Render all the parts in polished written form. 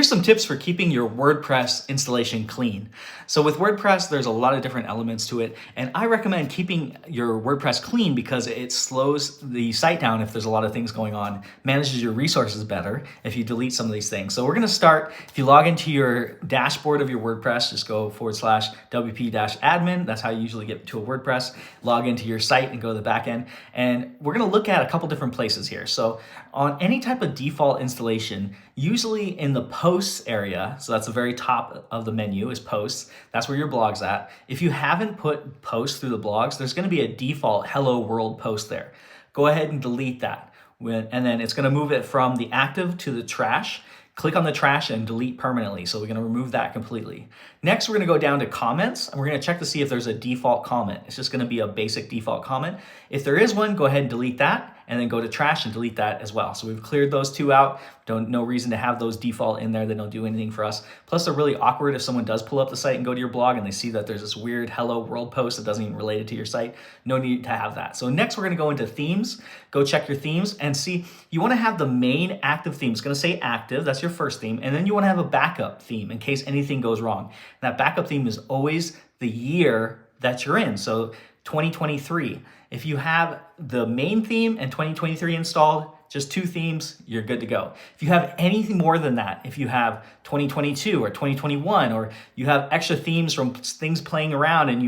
Here's some tips for keeping your WordPress installation clean. So with WordPress, there's a lot of different elements to it, and I recommend keeping your WordPress clean because it slows the site down if there's a lot of things going on, manages your resources better if you delete some of these things. So we're gonna start, if you log into your dashboard of your WordPress, just go /wp-admin, that's how you usually get to a WordPress, log into your site and go to the back end. And we're gonna look at a couple different places here. So on any type of default installation, usually in the posts area, so that's the very top of the menu is posts, that's where your blog's at. If you haven't put posts through the blogs, there's gonna be a default hello world post there. Go ahead and delete that. And then it's gonna move it from the active to the trash. Click on the trash and delete permanently. So we're gonna remove that completely. Next, we're gonna go down to comments and we're gonna check to see if there's a default comment. It's just gonna be a basic default comment. If there is one, go ahead and delete that and then go to trash and delete that as well. So we've cleared those two out. No reason to have those default in there. They don't do anything for us. Plus they're really awkward if someone does pull up the site and go to your blog and they see that there's this weird hello world post that doesn't even relate it to your site. No need to have that. So next we're gonna go into themes. Go check your themes and see, you wanna have the main active theme. It's gonna say active, that's your first theme. And then you wanna have a backup theme in case anything goes wrong. And that backup theme is always the year that you're in. So 2023. If you have the main theme and 2023 installed, just two themes, you're good to go. If you have anything more than that, if you have 2022 or 2021, or you have extra themes from things playing around and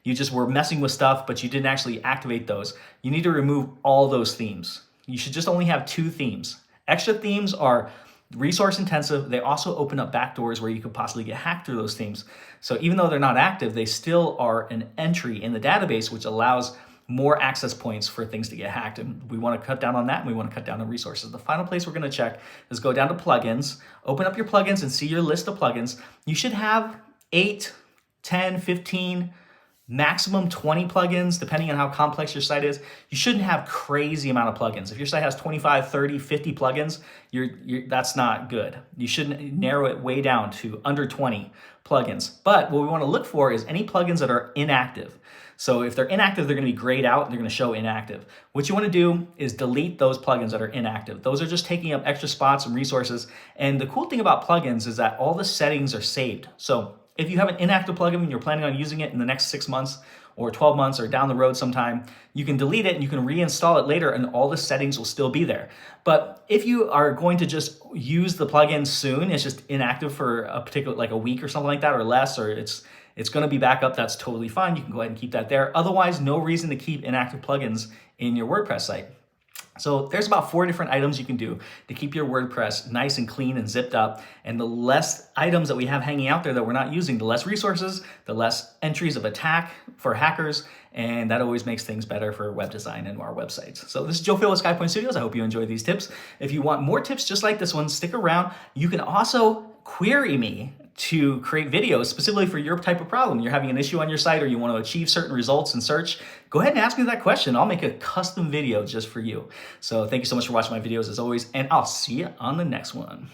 you just were messing with stuff, but you didn't actually activate those, you need to remove all those themes. You should just only have two themes. Extra themes are resource intensive. They also open up backdoors where you could possibly get hacked through those themes. So even though they're not active, they still are an entry in the database, which allows more access points for things to get hacked. And we want to cut down on that, and we want to cut down on resources. The final place we're going to check is go down to plugins, open up your plugins and see your list of plugins. You should have 8, 10, 15, maximum 20 plugins, depending on how complex your site is. You shouldn't have crazy amount of plugins. If your site has 25, 30, 50 plugins, that's not good. You should narrow it way down to under 20 plugins. But what we want to look for is any plugins that are inactive. So if they're inactive, they're going to be grayed out and they're going to show inactive. What you want to do is delete those plugins that are inactive. Those are just taking up extra spots and resources. And the cool thing about plugins is that all the settings are saved. So if you have an inactive plugin and you're planning on using it in the next 6 months or 12 months or down the road sometime, you can delete it and you can reinstall it later and all the settings will still be there. But if you are going to just use the plugin soon, it's just inactive for a particular, like a week or something like that or less, or it's going to be back up, that's totally fine. You can go ahead and keep that there. Otherwise, no reason to keep inactive plugins in your WordPress site. So there's about 4 different items you can do to keep your WordPress nice and clean and zipped up. And the less items that we have hanging out there that we're not using, the less resources, the less entries of attack for hackers. And that always makes things better for web design and our websites. So this is Joe Phil with SkyPoint Studios. I hope you enjoyed these tips. If you want more tips just like this one, stick around. You can also query me to create videos specifically for your type of problem. You're having an issue on your site or you want to achieve certain results in search, go ahead and ask me that question. I'll make a custom video just for you. So thank you so much for watching my videos as always, and I'll see you on the next one.